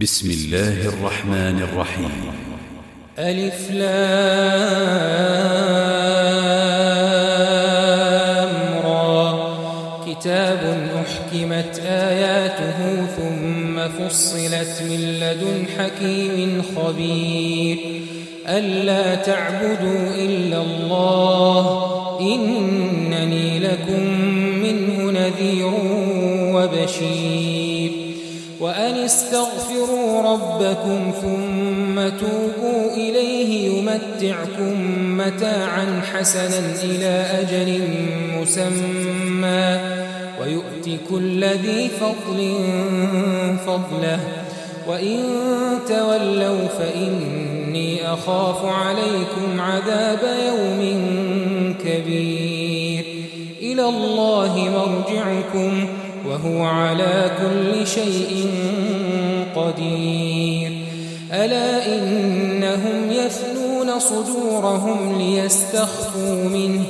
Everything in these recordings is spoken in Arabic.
بسم الله الرحمن الرحيم. ألف لام را. كتاب أحكمت آياته ثم فصلت من لدن حكيم خبير. ألا تعبدوا إلا الله إنني لكم منه نذير وبشير. وأن استغفروا ربكم ثم توبوا إليه يمتعكم متاعا حسنا إلى أجل مسمى ويؤت كل ذي فضل فضله وإن تولوا فإني أخاف عليكم عذاب يوم كبير. إلى الله مرجعكم وهو على كل شيء قدير. ألا إنهم يثنون صدورهم ليستخفوا منه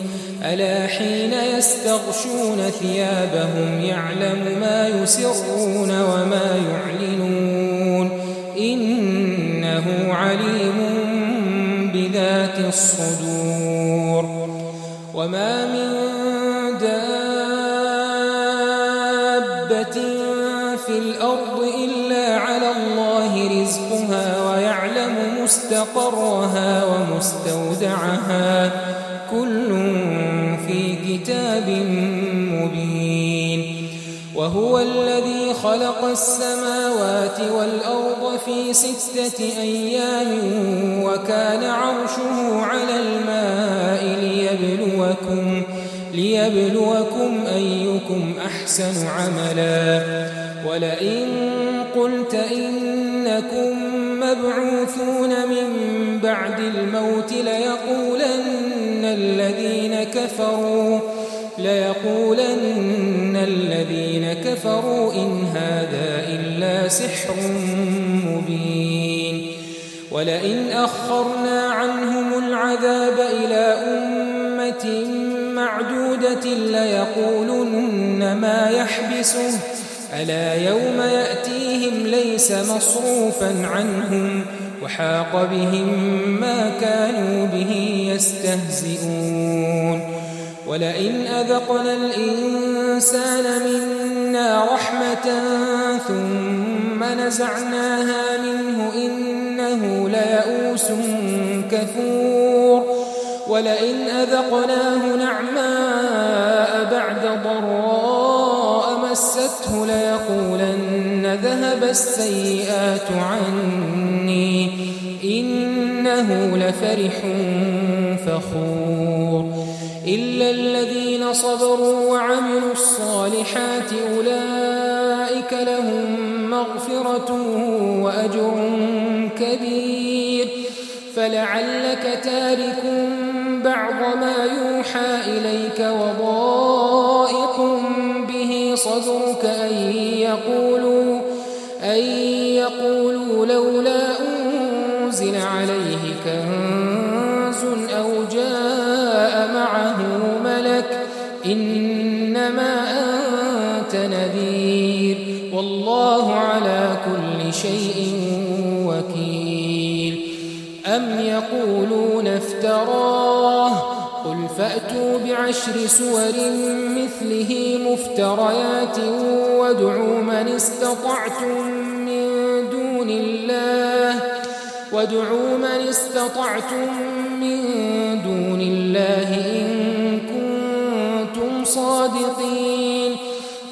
ألا حين يستغشون ثيابهم يعلم ما يسرون وما يعلنون إنه عليم بذات الصدور. وما من في الأرض إلا على الله رزقها ويعلم مستقرها ومستودعها كل في كتاب مبين. وهو الذي خلق السماوات والأرض في 6 أيام وكان عرشه على الماء ليبلوكم أيكم أحسن عملا. ولئن قلت إنكم مبعوثون من بعد الموت ليقولن الذين كفروا إن هذا إلا سحر مبين. ولئن أخرنا عنهم العذاب إلى أمة معدودة ليقولن ما يحبسه ألا يوم يأتيهم ليس مصروفا عنهم وحاق بهم ما كانوا به يستهزئون. ولئن أذقنا الإنسان منا رحمة ثم نزعناها منه إنه ليئوس كفور. ولئن أذقناه نعماء بعد ضراء مسته ليقولن ذهب السيئات عني إنه لفرح فخور. إلا الذين صبروا وعملوا الصالحات أولئك لهم مغفرة وأجر كبير. فلعلك تارك بعض ما يوحى إليك وضائق به صدرك أن يقولوا لولا أنزل عليه كنز أو جاء معه ملك إنما أنت نذير والله على كل شيء وكيل. أم يقولون افتراه قل فأتوا بعشر سور مثله مفتريات وادعوا من استطعتم من دون الله إن كنتم صادقين.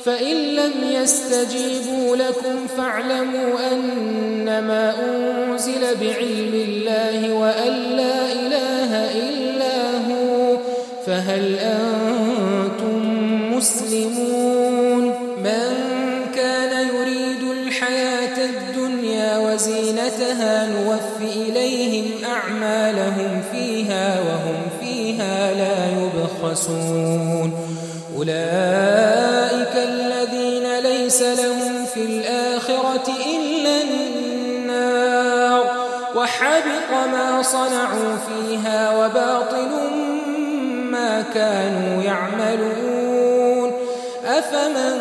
فإن لم يستجيبوا لكم فاعلموا أنما أنزل بعلم الله وأن لا إله إلا هو فهل أنتم مسلمون. من كان يريد الحياة الدنيا وزينتها نوفي إليهم أعمالهم فيها وهم فيها لا يبخسون. أولئك الذين ليس لهم في الآخرة إلا النار وحبط ما صنعوا فيها وباطل ما كانوا يعملون. أفمن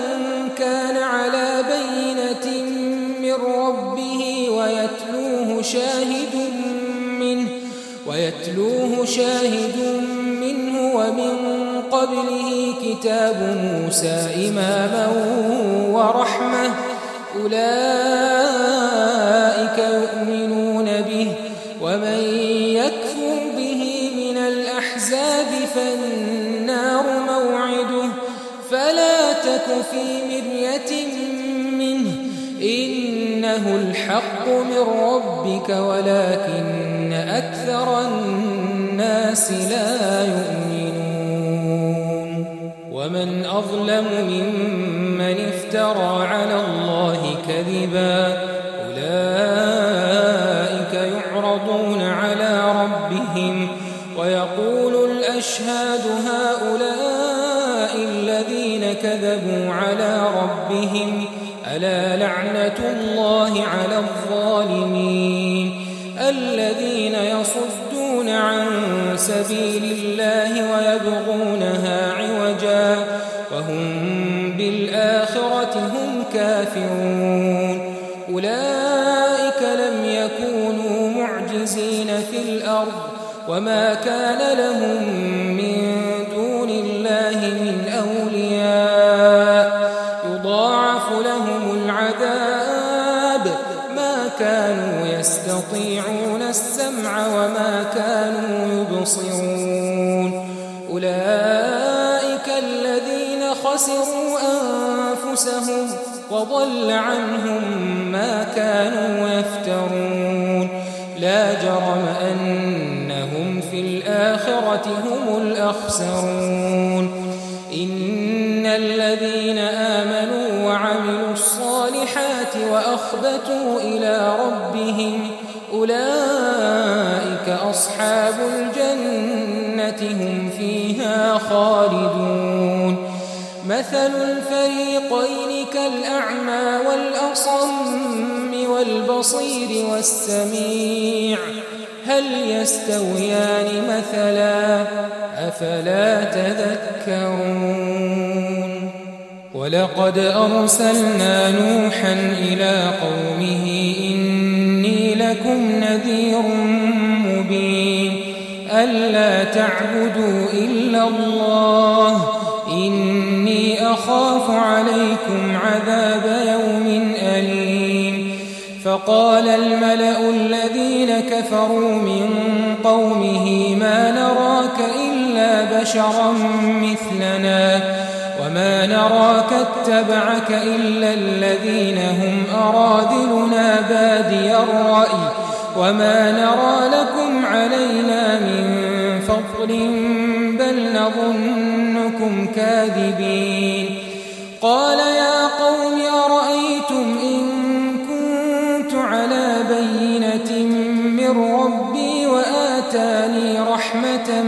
كان على بينة من ربه ويتلوه شاهد منه ومن قبله كتاب موسى إماما ورحمة أولئك يؤمنون به ومن يكفر به من الأحزاب فالنار موعده فلا تك في مرية منه إنه الحق من ربك ولكن أكثر الناس لا يؤمنون ومن أظلم ممن افترى على الله كذبا أولئك يعرضون على ربهم ويقول الأشهاد هؤلاء الذين كذبوا على ربهم ألا لعنة الله على الظالمين الذين يصدون عن سبيل الله ويبغونها عوجا وهم بالآخرة هم كافرون أولئك لم يكونوا معجزين في الأرض وما كان لهم من دون الله من أولياء يضاعف لهم العذاب ما كانوا يستطيعون السمع وما كانوا يبصرون أولئك الذين خسروا أنفسهم وضل عنهم ما كانوا يفترون لا جرم أنهم في الآخرة هم الأخسرون إن الذين آمنوا وعملوا الصالحات وأخبتوا إلى ربهم أولئك أصحاب الجنة هم فيها خالدون مثل الفريقين كالأعمى والأصم والبصير والسميع هل يستويان مثلا أفلا تذكرون ولقد أرسلنا نوحا إلى قومه إني لكم نذير مبين ألا تعبدوا إلا الله إني أخاف عليكم عذاب يوم أليم فقال الملأ الذين كفروا من قومه ما نراك إلا بشرا مثلنا وما نراك اتبعك إلا الذين هم أراذلنا بادي الرأي وما نرى لكم علينا من فضل بل نظنكم كاذبين قال يا قوم أرأيتم إن كنت على بينة من ربي وآتاني رحمة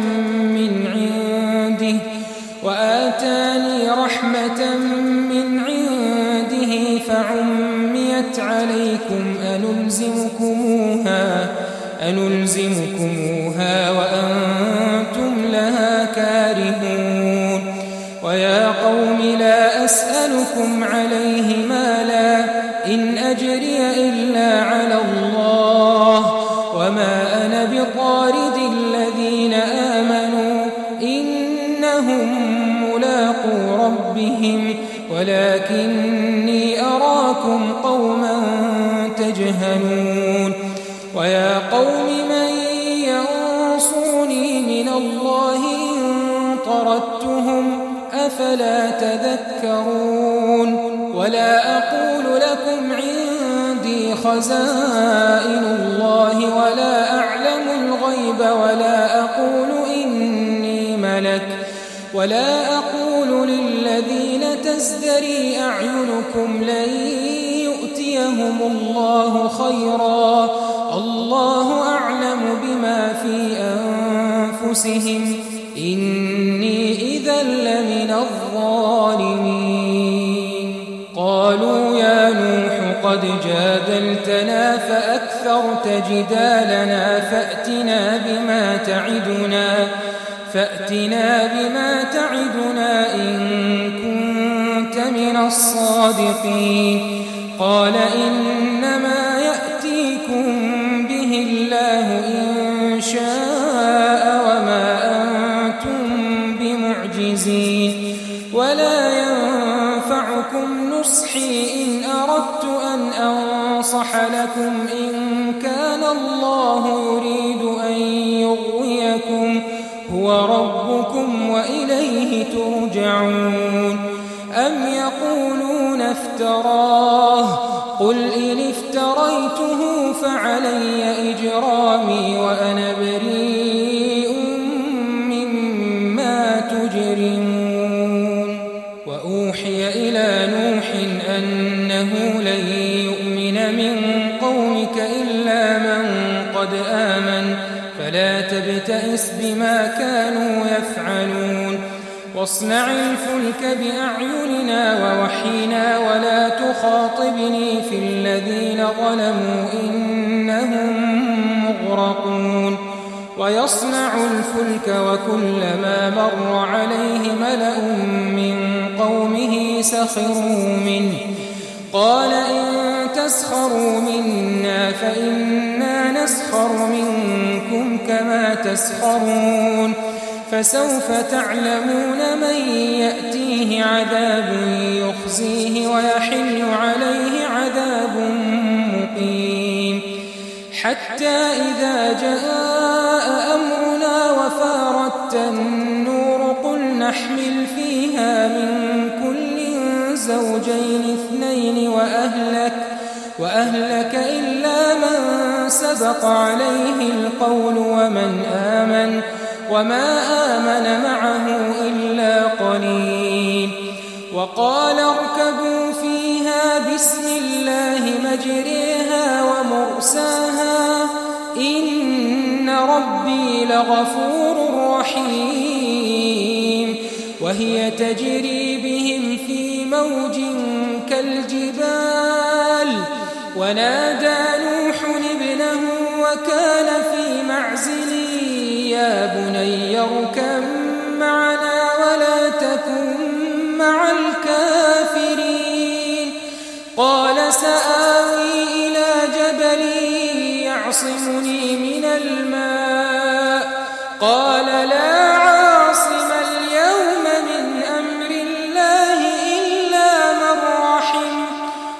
من عنده فعميت عليكم أنلزمكموها وأنتم لها كارهون ويا قوم لا أسألكم عليه مالا إن أجري إلا على الله وما أنا بطارد الذين آمنوا إنهم ملاقو ربهم ولكني أراكم قوما تجهلون ويا قوم من ينصرني من الله إن طردتهم أفلا تذكرون ولا أقول لكم عندي خزائن الله ولا أعلم الغيب ولا أقول إني ملك ولا أقول للذين تزدري أعينكم لن يؤتيهم الله خيرا الله أعلم بما في أنفسهم إني إذا لمن الظالمين قالوا يا نوح قد جادلتنا فأكثرت جدالنا فأتنا بما تعدنا إن كنت من الصادقين قال إنما سيأتيكم به الله إن شاء وما أنتم بمعجزين ولا ينفعكم نصحي إن أردت أن أنصح لكم إن كان الله يريد أن يغويكم هو ربكم وإليه ترجعون أم يقولون افتراه قل إن افتريته فعلي إجرامي وأنا بريء مما تجرمون وأوحي إلى نوح أنه لن يؤمن من قومك إلا من قد آمن فلا تبتئس بما كانوا يفعلون واصنع الفلك بأعيننا ووحينا ولا تخاطبني في الذين ظلموا إنهم مغرقون ويصنع الفلك وكلما مر عليه ملأ من قومه سخروا منه قال إن تسخروا منا فإنا نسخر منكم كما تسخرون فسوف تعلمون من يأتيه عذاب يخزيه ويحل عليه عذاب مقيم حتى إذا جاء أمرنا وفارت النور قل نحمل فيها من كل زوجين اثنين وأهلك إلا من سبق عليه القول وما آمن معه إلا قليل وقال اركبوا فيها بسم الله مجريها ومرساها إن ربي لغفور رحيم وهي تجري بهم في موج كالجبال ونادى نوح ابنه وكان في معزل يا بني اركب معنا ولا تكن مع الكافرين قال سآوي إلى جبل يعصمني من الماء قال لا عاصم اليوم من أمر الله إلا من رحم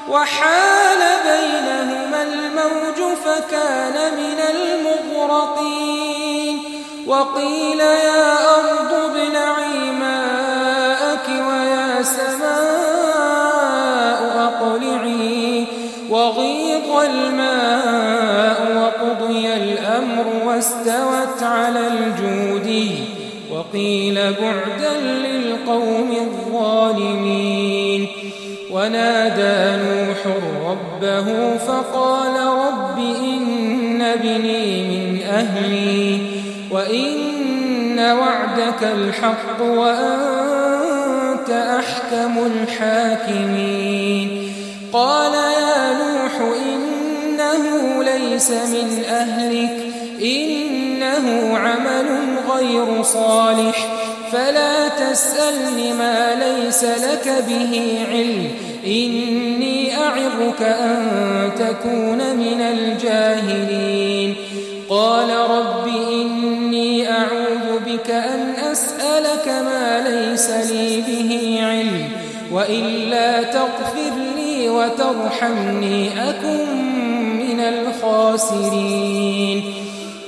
وحال بينهما الموج فكان من المغرقين وقيل يا أرض ابلعي ماءك ويا سماء أقلعي وغيض الماء وقضي الأمر واستوت على الجودي وقيل بعدا للقوم الظالمين ونادى نوح ربه فقال رب إن ابني من أهلي وإن وعدك الحق وأنت أحكم الحاكمين قال يا نوح إنه ليس من أهلك إنه عمل غير صالح فلا تسألني ما ليس لك به علم إني أعظك أن تكون من الجاهلين قال رب إني أعوذ بك أن أسألك ما ليس لي به علم وإلا تغفر لي وترحمني أكن من الخاسرين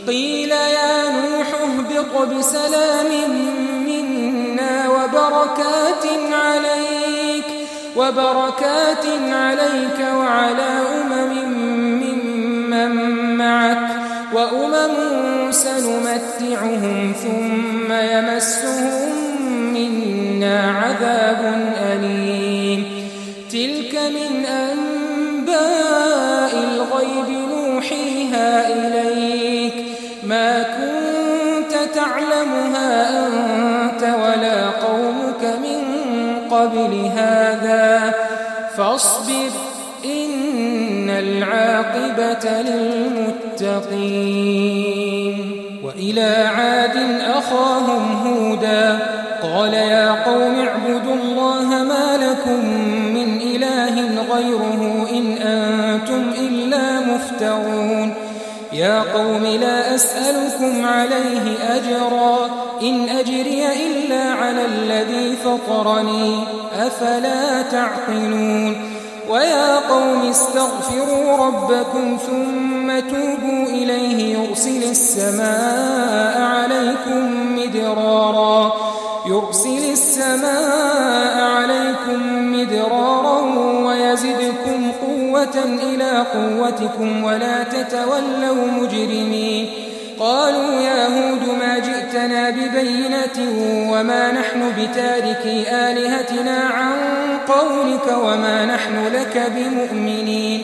قيل يا نوح اهبط بسلام منا وبركات عليك وعلى ممن معك وأمم سنمتعهم ثم يمسهم منا عذاب أليم تلك من أنباء الغيب نوحيها إليك ما كنت تعلمها أنت ولا قومك من قبل هذا فاصبر إن العاقبة للمتقين وإلى عاد أخاهم هودا قال يا قوم اعبدوا الله ما لكم من إله غيره إن أنتم إلا مفترون تتمتعون يا قوم لا أسألكم عليه أجرا إن أجري إلا على الذي فطرني أفلا تعقلون ويا قوم استغفروا ربكم ثم توبوا إليه يرسل السماء عليكم مدرارا ويزدكم قوة إلى قوتكم ولا تتولوا مجرمين قالوا يا هود ما جئتنا ببينة وما نحن بتاركي آلهتنا عن قولك وما نحن لك بمؤمنين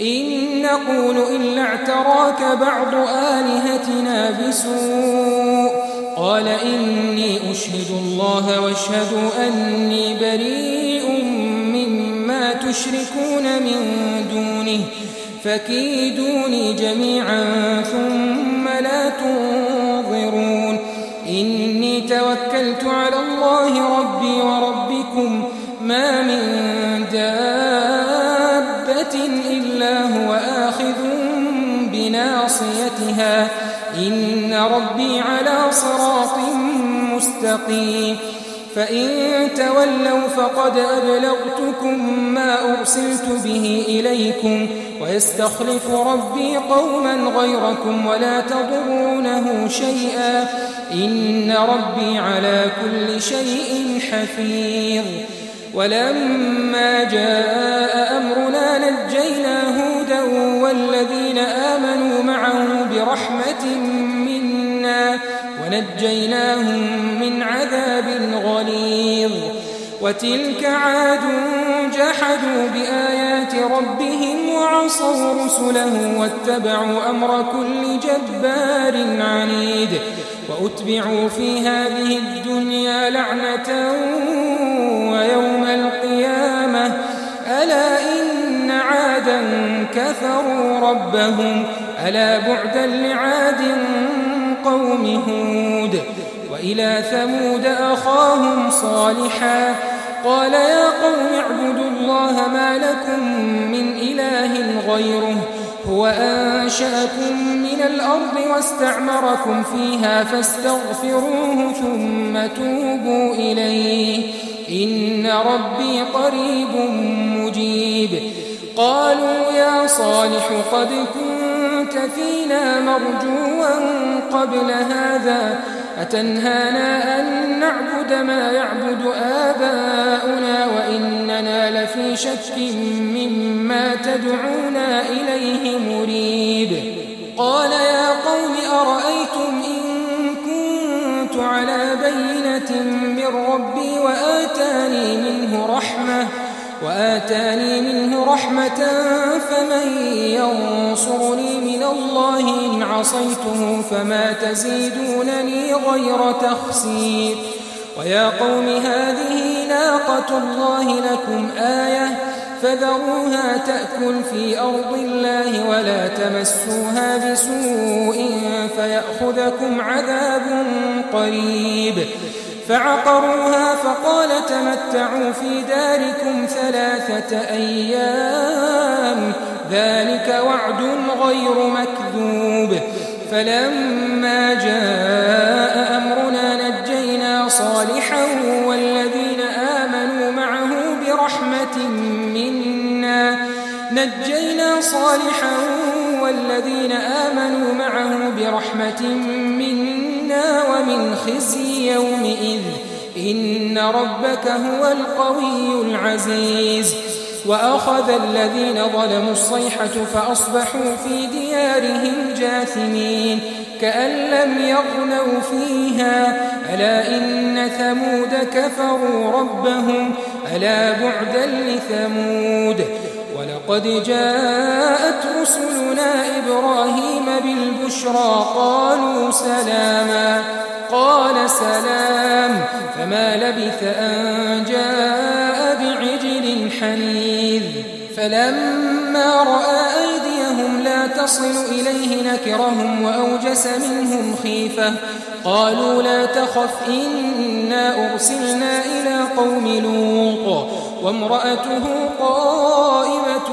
إن نقول إلا اعتراك بعض آلهتنا بسوء قال إني أشهد الله واشهدوا أني بريء مما تشركون من دونه فكيدوني جميعا ثم لا تنظرون إني توكلت على الله ربي وربكم ما من دابة إلا هو آخذ بناصيتها إن ربي على صراط مستقيم فإن تولوا فقد أبلغتكم ما أرسلت به إليكم ويستخلف ربي قوما غيركم ولا تضرونه شيئا إن ربي على كل شيء حفيظ ولما جاء أمرنا نجينا هودا والذين آمنوا معه برحمة منا ونجيناهم من عذاب غليظ وتلك عاد جحدوا بآيات ربهم وعصوا رسله واتبعوا أمر كل جبار عنيد وأتبعوا في هذه الدنيا لعنة ويوم القيامة ألا إن عادا كفروا ربهم ألا بعدا لعاد قوم هود وإلى ثمود أخاهم صالحا قال يا قوم اعبدوا الله ما لكم من إله غيره هو أنشأكم من الأرض واستعمركم فيها فاستغفروه ثم توبوا إليه إن ربي قريب مجيب قالوا يا صالح قد كنت فينا مرجوا قبل هذا أتنهانا أن نعبد ما يعبد آباؤنا وإننا لفي شك مما تدعونا إليه مريب قال يا قوم أرأيتم إن كنت على بينة من ربي وآتاني منه رحمة فمن ينصرني من الله إن عصيته فما تزيدونني غير تخسير ويا قوم هذه ناقة الله لكم آية فذروها تأكل في أرض الله ولا تمسوها بسوء فيأخذكم عذاب قريب فعقروها فقال تمتعوا في داركم 3 أيام ذلك وعد غير مكذوب فلما جاء أمرنا نجينا صالحا والذين آمنوا معه برحمة منا ومن خزي يومئذ إن ربك هو القوي العزيز وأخذ الذين ظلموا الصيحة فأصبحوا في ديارهم جاثمين كأن لم يغنوا فيها ألا إن ثمود كفروا ربهم ألا بعدا لثمود ولقد جاءت رسلنا إبراهيم بالبشرى قالوا سلاما قال سلام فما لبث أن جاء بعجل حنيذ فلما رأى أيديهم لا تصل إليه نكرهم وأوجس منهم خيفة قالوا لا تخف إنا أرسلنا إلى قوم لوط وامرأته قائمة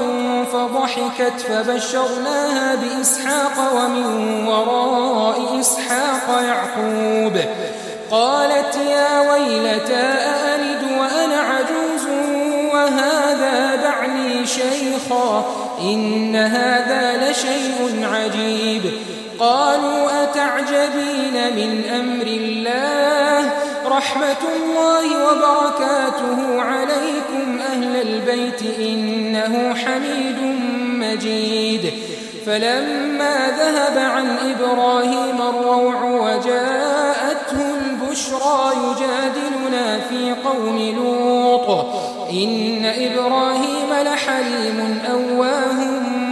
فضحكت فبشرناها بإسحاق ومن وراء إسحاق يعقوب. قالت يا ويلتى أألد وأنا عجوز وهذا بعلي شيخا إن هذا لشيء عجيب. قالوا أتعجبين من أمر الله رحمة الله وبركاته عليكم أهل البيت إنه حميد مجيد. فلما ذهب عن إبراهيم الروع وجاءته البشرى يجادلنا في قوم لوط إن إبراهيم لحليم أواه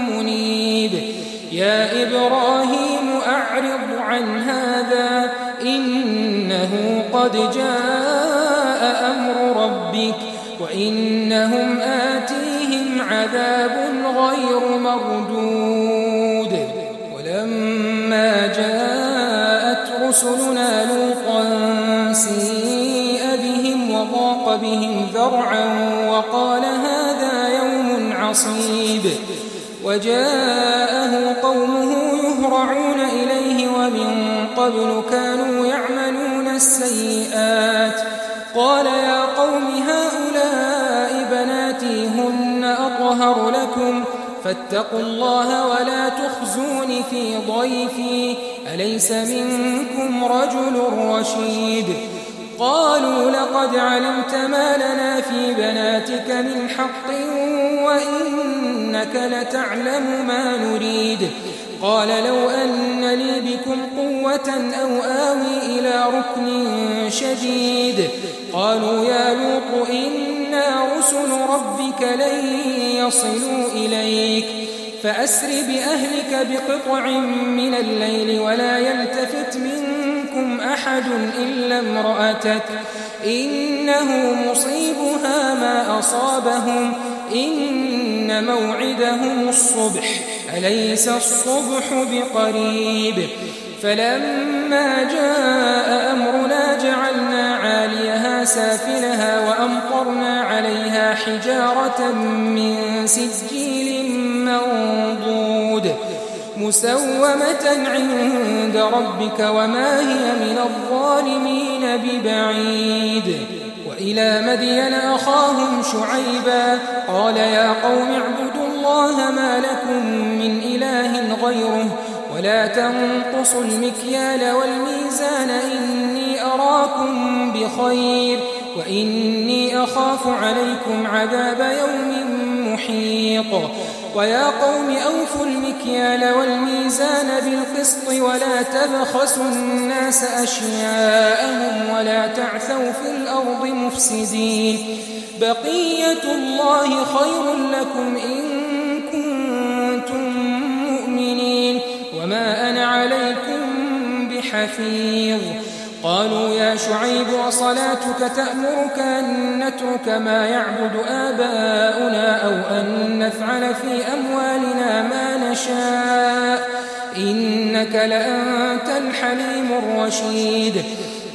منيب. يا إبراهيم أعرض عن هذا إنه قد جاء أمر ربك وإنهم آتيهم عذاب غير مردود. ولما جاءت رسلنا لوطا سيء بهم وضاق بهم ذرعا وقال هذا يوم عصيب. وجاءه قومه يهرعون إليه ومن قبل كانوا يعملون السيئات. قال يا قوم هؤلاء بناتي هن أطهر لكم فاتقوا الله ولا تخزون في ضيفي أليس منكم رجل رشيد. قالوا لقد علمت ما لنا في بناتك من حق وإنك لتعلم ما نريد. قال لو أن لي بكم قوة أو آوي إلى ركن شديد. قالوا يا لوط إنا رسل ربك لن يصلوا إليك فأسر بأهلك بقطع من الليل ولا يلتفت منكم أحد إلا امرأتك إنه مصيبها ما أصابهم إن موعدهم الصبح أليس الصبح بقريب. فلما جاء أمرنا جعلنا عاليها سافلها وأمطرنا عليها حجارة من سجيل منضود مسومة عند ربك وما هي من الظالمين ببعيد. وإلى مدين أخاهم شعيبا قال يا قوم اعبدوا الله ما لكم من إله غيره ولا تنقصوا المكيال والميزان إني أراكم بخير وإني أخاف عليكم عذاب يوم محيط. ويا قوم أوفوا المكيال والميزان بالقسط ولا تبخسوا الناس أشياءهم ولا تعثوا في الأرض مفسدين. بقية الله خير لكم إن كنتم مؤمنين وما أنا عليكم بحفيظ. قالوا يا شعيب وصلاتك تأمرك أن نترك ما يعبد آباؤنا أو أن نفعل في أموالنا ما نشاء إنك لأنت الحليم الرشيد.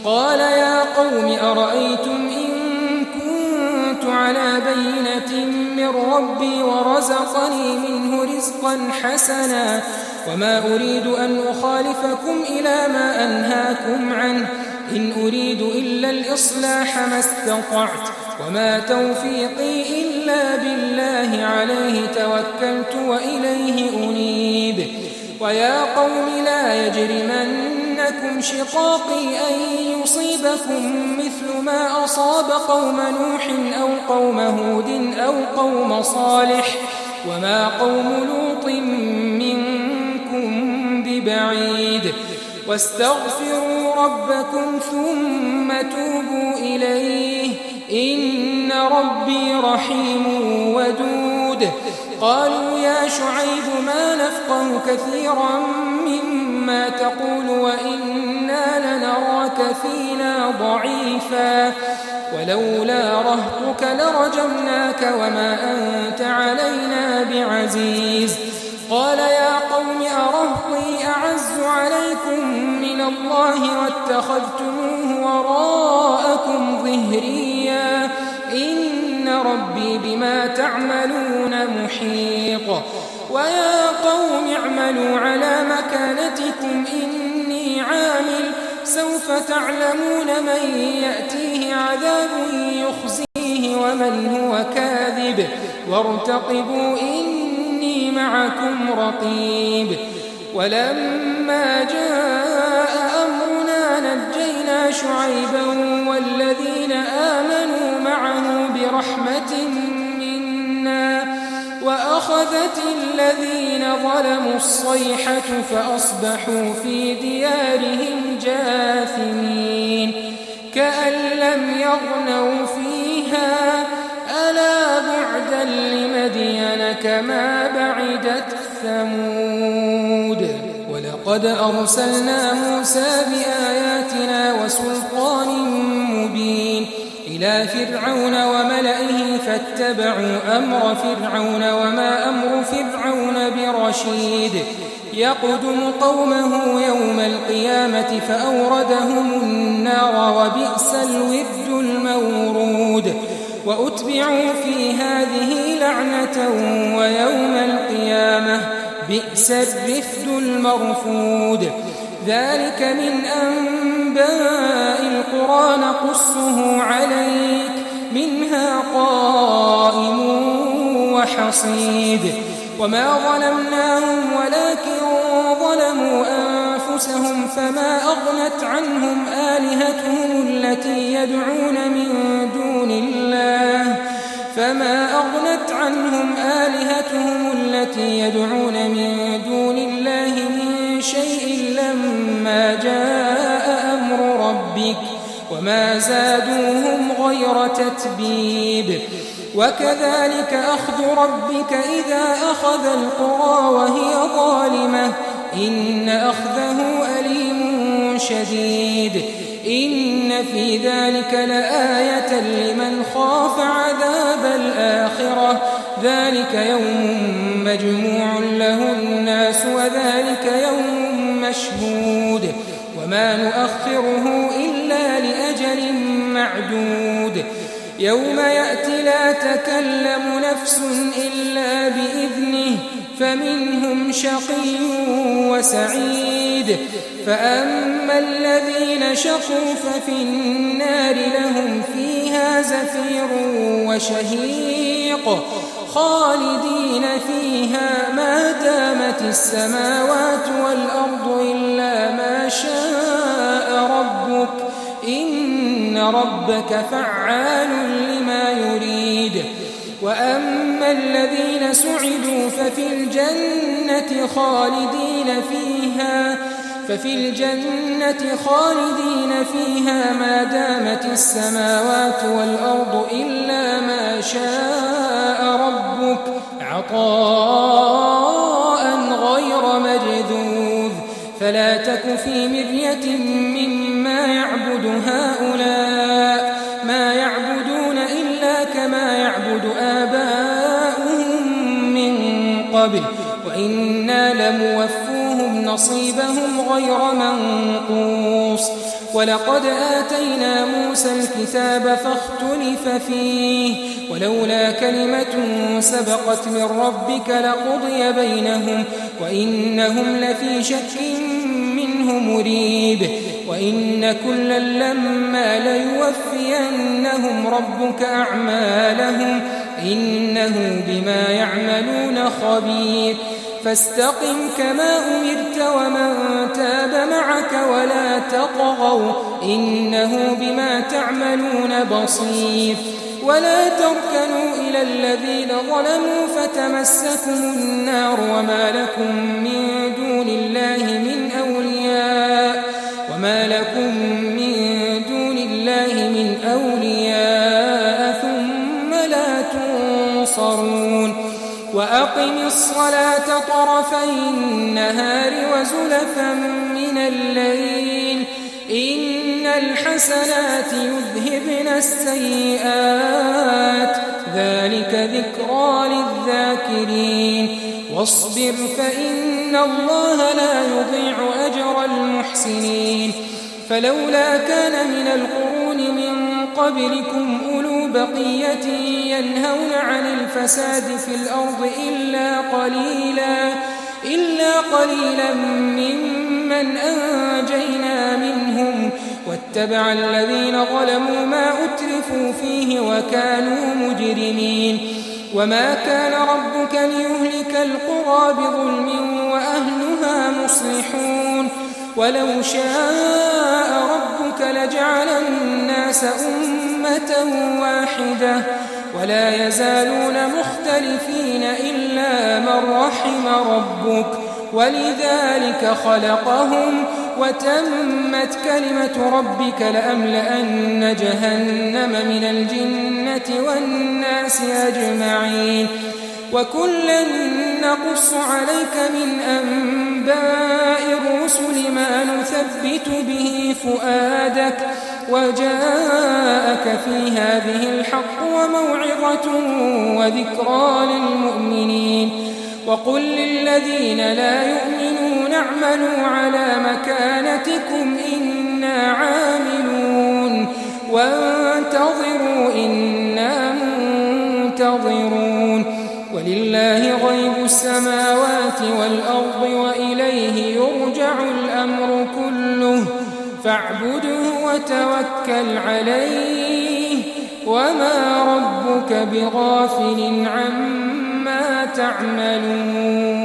قال يا قوم أرأيتم إن كنت على بينة من ربي ورزقني منه رزقا حسنا وما أريد أن أخالفكم إلى ما أنهاكم عنه إن أريد إلا الإصلاح ما استطعت وما توفيقي إلا بالله عليه توكلت وإليه أنيب. ويا قوم لا يجرمنكم شقاقي أن يصيبكم مثل ما أصاب قوم نوح أو قوم هود أو قوم صالح وما قوم لوط منكم ببعيد. واستغفروا ربكم ثم توبوا إليه إن ربي رحيم ودود. قالوا يا شعيب ما نفقه كثيرا مما تقول وإنا لنراك فينا ضعيفا ولولا رهطك لرجمناك وما أنت علينا بعزيز. قال يا قوم أرهطي أعز عليكم من الله واتخذتموه وراءكم ظهريا إن ربي بما تعملون محيط ويا قوم اعملوا على مكانتكم إني عامل سوف تعلمون من يأتيه عذاب يخزيه ومن هو كاذب وارتقبوا إني معكم رقيب. ولما جاء أمرنا نجينا شعيبا والذين آمنوا معه برحمة منا وأخذت الذين ظلموا الصيحة فأصبحوا في ديارهم جاثمين كأن لم يغنوا فيها ألا بعدا لمدين كما بعدت ثمود. ولقد أرسلنا موسى بآياتنا وسلطان مبين إلى فرعون وملئه فاتبعوا أمر فرعون وما أمر فرعون برشيد يقدم قومه يوم القيامة فأوردهم النار وبئس الورد المورود. وأتبعوا في هذه لعنة ويوم القيامة بئس الرفد المرفود. ذلك من أنباء القرى نقصه عليك منها قائم وحصيد. وما ظلمناهم ولكن ظلموا أنفسهم فما أغنت عنهم آلهتهم التي يدعون من دون الله من شيء لما جاء أمر ربك وما زادوهم غير تتبيب. وكذلك أخذ ربك إذا أخذ القرى وهي ظالمة إن أخذه أليم شديد. إن في ذلك لآية لمن خاف عذاب الآخرة ذلك يوم مجموع له الناس وذلك يوم مشهود وما نؤخره إلا لأجل معدود. يوم يأتي لا تكلم نفس إلا بإذنه فمنهم شقي وسعيد. فأما الذين شقوا ففي النار لهم فيها زفير وشهيق خالدين فيها ما دامت السماوات والأرض إلا ما شاء ربك إن ربك فعال لما يريد. وأما الذين سعدوا ففي الجنة خالدين فيها ما دامت السماوات والأرض إلا ما شاء ربك عطاء غير مجذوذ. فلا تك في مرية مما يعبد هؤلاء ما يعبدون إلا كما يعبد آباؤهم من قبل وإنا لموفوهم نصيبهم غير منقوص. ولقد آتينا موسى الكتاب فاختلف فيه ولولا كلمة سبقت من ربك لقضي بينهم وإنهم لفي شك منه مريب. وإن كلا لما ليوفينهم ربك أعمالهم إنه بما يعملون خبير. فاستقم كما أمرت ومن تاب معك ولا تطغوا إنه بما تعملون بصير. ولا تركنوا إلى الذين ظلموا فتمسكم النار وما لكم من دون الله من أولياء ثم لا تنصرون. وأقم الصلاة طرفي النهار وزلفا من الليل إن الحسنات يذهبن السيئات ذلك ذكرى للذاكرين. واصبر فإن الله لا يضيع أجر المحسنين. فلولا كان من القرون من قبلكم أولو بقية ينهون عن الفساد في الأرض إلا قليلا ممن أنجينا منهم واتبع الذين ظلموا ما أترفوا فيه وكانوا مجرمين وما كان ربك ليهلك القرى بظلم وأهلها مصلحون ولو شاء ربك لجعل الناس أمة واحدة ولا يزالون مختلفين إلا من رحم ربك ولذلك خلقهم وتمت كلمة ربك لأملأن جهنم من الجنة والناس أجمعين وكلا نقص عليك من أنباء الرسل ما نثبت به فؤادك وجاءك في هذه الحق وموعظة وذكرى للمؤمنين وقل للذين لا يؤمنون اعملوا على مكانتكم إنا عاملون وانتظروا إنا منتظرون ولله غيب السماوات والأرض وإليه يرجع الأمر كله فاعبده وتوكل عليه وما ربك بغافل عما تعملون